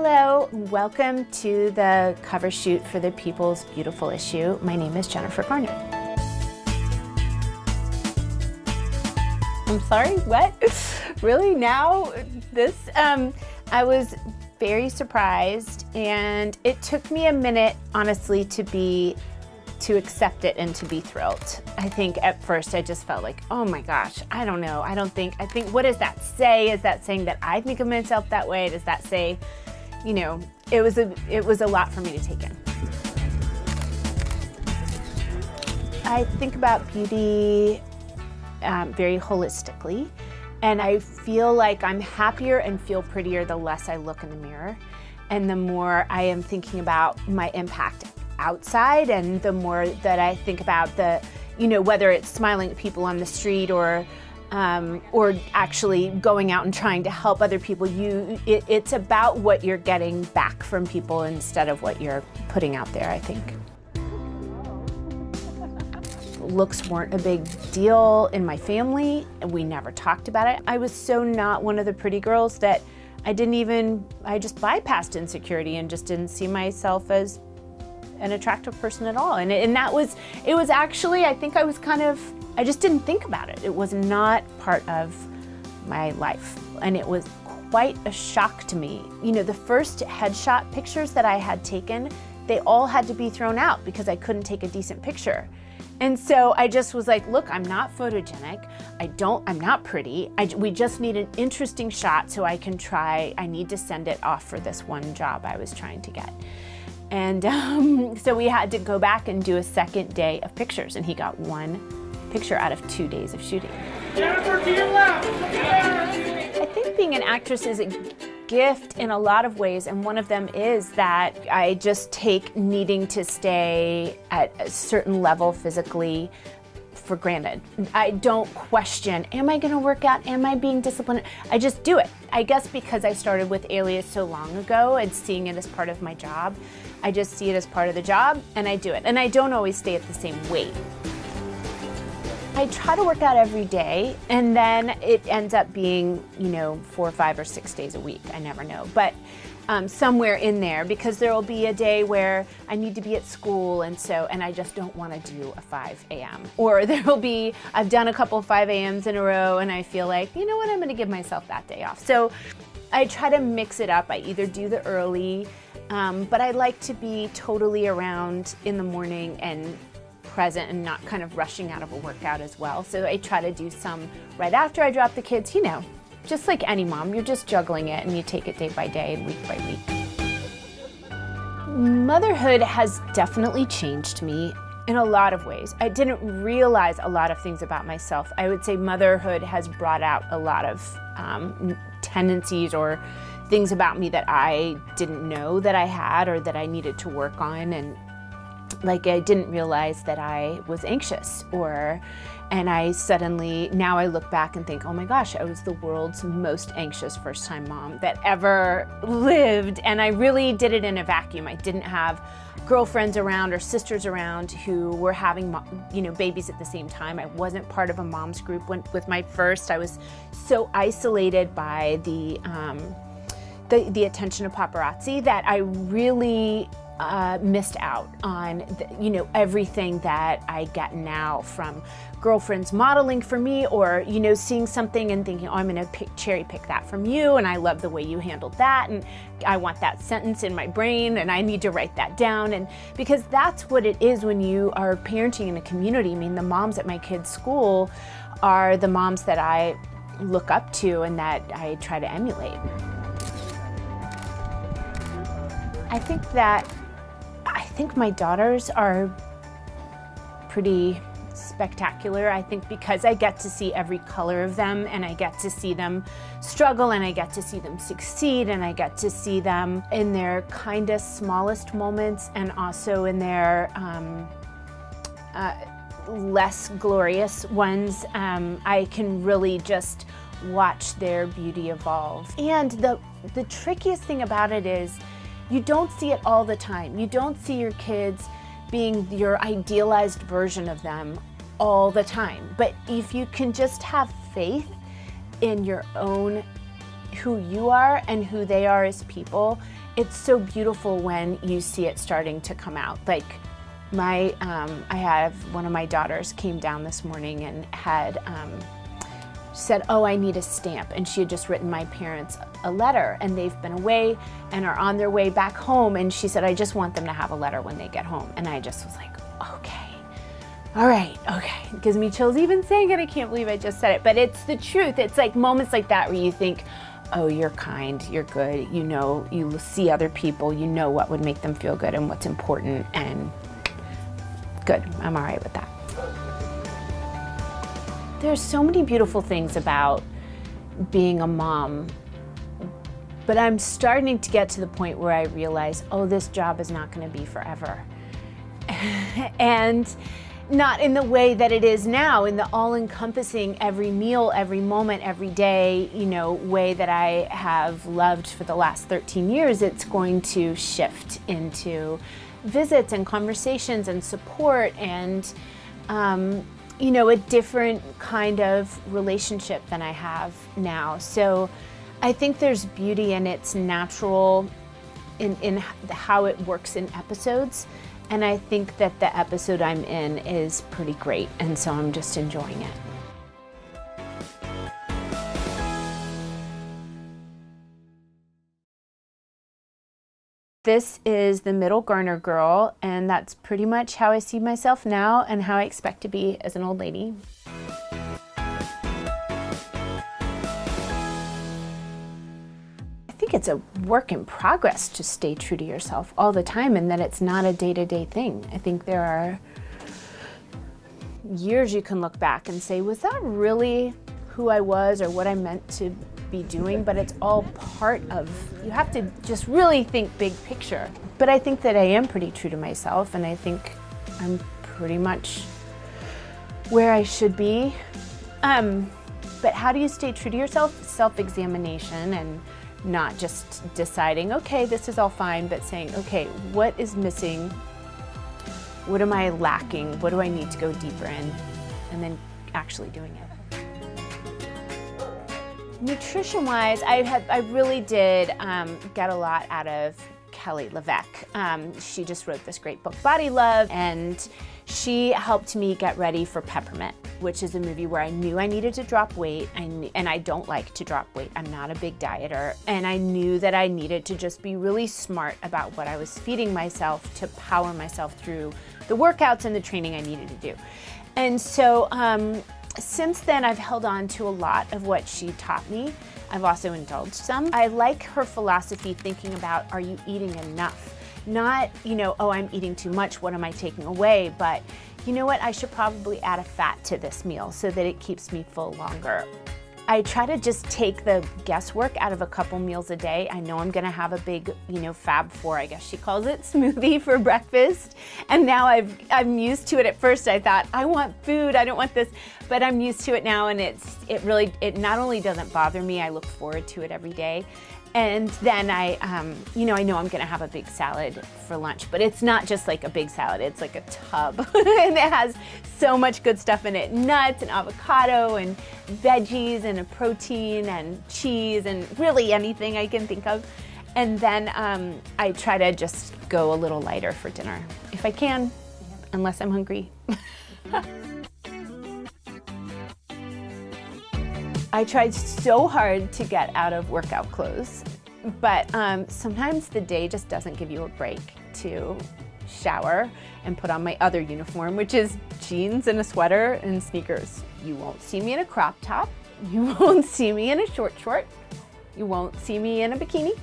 Hello, welcome to the cover shoot for the People's Beautiful issue. My name is Jennifer Garner. I'm sorry, what? Really, now? This? I was very surprised, and it took me a minute, honestly, to accept it and to be thrilled. I think at first I just felt like, oh my gosh, I don't know. I think, what does that say? Is that saying that I think of myself that way? Does that say, you know, it was a lot for me to take in. I think about beauty very holistically, and I feel like I'm happier and feel prettier the less I look in the mirror, and the more I am thinking about my impact outside, and the more that I think about the, you know, whether it's smiling at people on the street or actually going out and trying to help other people, it's about what you're getting back from people instead of what you're putting out there, I think. Looks weren't a big deal in my family, and we never talked about it. I was so not one of the pretty girls that I just bypassed insecurity and just didn't see myself as an attractive person at all. And it was actually, I think I just didn't think about it. It was not part of my life. And it was quite a shock to me. You know, the first headshot pictures that I had taken, they all had to be thrown out because I couldn't take a decent picture. And so I just was like, look, I'm not photogenic. I'm not pretty. We just need an interesting shot so I need to send it off for this one job I was trying to get. And so we had to go back and do a second day of pictures, and he got one picture out of 2 days of shooting. Jennifer, to your left! I think being an actress is a gift in a lot of ways, and one of them is that I just take needing to stay at a certain level physically for granted. I don't question, am I gonna work out? Am I being disciplined? I just do it. I guess because I started with Alias so long ago and seeing it as part of my job, I just see it as part of the job and I do it. And I don't always stay at the same weight. I try to work out every day, and then it ends up being, you know, 4, 5, or 6 days a week. I never know, but somewhere in there, because there will be a day where I need to be at school, and I just don't want to do a 5 a.m. Or there will be, I've done a couple of 5 a.m.s in a row, and I feel like, you know what, I'm going to give myself that day off. So I try to mix it up. I either do the early, but I like to be totally around in the morning and present and not kind of rushing out of a workout as well. So I try to do some right after I drop the kids, you know, just like any mom, you're just juggling it and you take it day by day and week by week. Motherhood has definitely changed me in a lot of ways. I didn't realize a lot of things about myself. I would say motherhood has brought out a lot of tendencies or things about me that I didn't know that I had or that I needed to work on. And like, I didn't realize that I was anxious, and now I look back and think, oh my gosh, I was the world's most anxious first-time mom that ever lived. And I really did it in a vacuum. I didn't have girlfriends around or sisters around who were having, you know, babies at the same time. I wasn't part of a mom's group with my first. I was so isolated by the attention of paparazzi that I really missed out on, you know, everything that I get now from girlfriends modeling for me, or, you know, seeing something and thinking, oh, I'm going to cherry pick that from you, and I love the way you handled that, and I want that sentence in my brain, and I need to write that down. And because that's what it is when you are parenting in a community. I mean, the moms at my kids' school are the moms that I look up to and that I try to emulate. I think my daughters are pretty spectacular. I think because I get to see every color of them, and I get to see them struggle, and I get to see them succeed, and I get to see them in their kindest, smallest moments, and also in their less glorious ones. I can really just watch their beauty evolve. And the trickiest thing about it is, you don't see it all the time. You don't see your kids being your idealized version of them all the time. But if you can just have faith in your own, who you are and who they are as people, it's so beautiful when you see it starting to come out. Like I have one of my daughters came down this morning and had said, oh, I need a stamp. And she had just written my parents a letter, and they've been away and are on their way back home. And she said, I just want them to have a letter when they get home. And I just was like, okay, all right, okay. It gives me chills even saying it. I can't believe I just said it, but it's the truth. It's like moments like that where you think, oh, you're kind, you're good. You know, you see other people, you know what would make them feel good and what's important, and good, I'm all right with that. There's so many beautiful things about being a mom, but I'm starting to get to the point where I realize, oh, this job is not going to be forever. And not in the way that it is now, in the all-encompassing every meal, every moment, every day, you know, way that I have loved for the last 13 years. It's going to shift into visits and conversations and support and, you know, a different kind of relationship than I have now. So I think there's beauty in its natural, in how it works in episodes. And I think that the episode I'm in is pretty great. And so I'm just enjoying it. This is the middle Garner girl, and that's pretty much how I see myself now and how I expect to be as an old lady. I think it's a work in progress to stay true to yourself all the time, and that it's not a day-to-day thing. I think there are years you can look back and say, was that really who I was or what I meant to be doing? But it's all part of, you have to just really think big picture. But I think that I am pretty true to myself, and I think I'm pretty much where I should be. But how do you stay true to yourself? Self-examination, and not just deciding, okay, this is all fine, but saying, okay, what is missing? What am I lacking? What do I need to go deeper in? And then actually doing it. Nutrition-wise, I really did get a lot out of Kelly LeVeque. She just wrote this great book, Body Love, and she helped me get ready for Peppermint, which is a movie where I knew I needed to drop weight, and I don't like to drop weight. I'm not a big dieter, and I knew that I needed to just be really smart about what I was feeding myself to power myself through the workouts and the training I needed to do. And so since then, I've held on to a lot of what she taught me. I've also indulged some. I like her philosophy, thinking about, are you eating enough? Not, you know, oh, I'm eating too much, what am I taking away? But you know what, I should probably add a fat to this meal so that it keeps me full longer. I try to just take the guesswork out of a couple meals a day. I know I'm gonna have a big, you know, Fab Four, I guess she calls it, smoothie for breakfast. And now I'm used to it. At first I thought, I want food, I don't want this, but I'm used to it now, and it not only doesn't bother me, I look forward to it every day. And then you know, I know I'm gonna have a big salad for lunch, but it's not just like a big salad, it's like a tub. And it has so much good stuff in it, nuts and avocado and veggies and a protein and cheese and really anything I can think of. And then I try to just go a little lighter for dinner, if I can, unless I'm hungry. I tried so hard to get out of workout clothes, but sometimes the day just doesn't give you a break to shower and put on my other uniform, which is jeans and a sweater and sneakers. You won't see me in a crop top. You won't see me in a short. You won't see me in a bikini.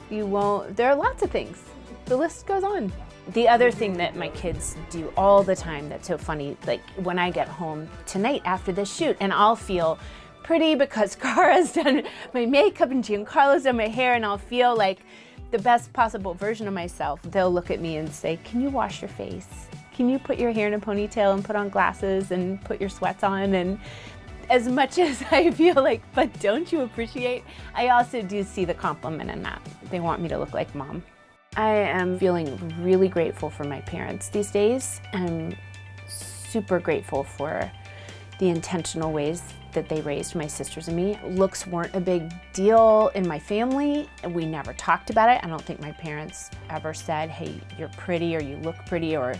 There are lots of things. The list goes on. The other thing that my kids do all the time that's so funny, like when I get home tonight after this shoot, and I'll feel pretty because Cara's done my makeup and Giancarlo's done my hair, and I'll feel like the best possible version of myself. They'll look at me and say, can you wash your face? Can you put your hair in a ponytail and put on glasses and put your sweats on? And as much as I feel like, but don't you appreciate? I also do see the compliment in that. They want me to look like mom. I am feeling really grateful for my parents these days. I'm super grateful for the intentional ways that they raised my sisters and me. Looks weren't a big deal in my family. We never talked about it. I don't think my parents ever said, hey, you're pretty or you look pretty or,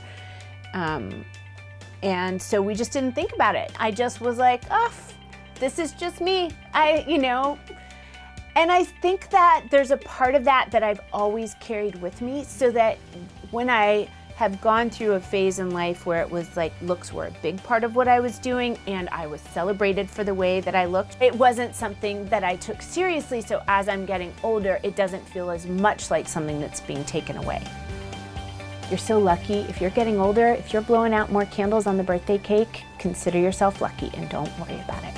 and so we just didn't think about it. I just was like, oh, this is just me. And I think that there's a part of that that I've always carried with me, so that when I have gone through a phase in life where it was like looks were a big part of what I was doing and I was celebrated for the way that I looked, it wasn't something that I took seriously, so as I'm getting older, it doesn't feel as much like something that's being taken away. You're so lucky. If you're getting older, if you're blowing out more candles on the birthday cake, consider yourself lucky and don't worry about it.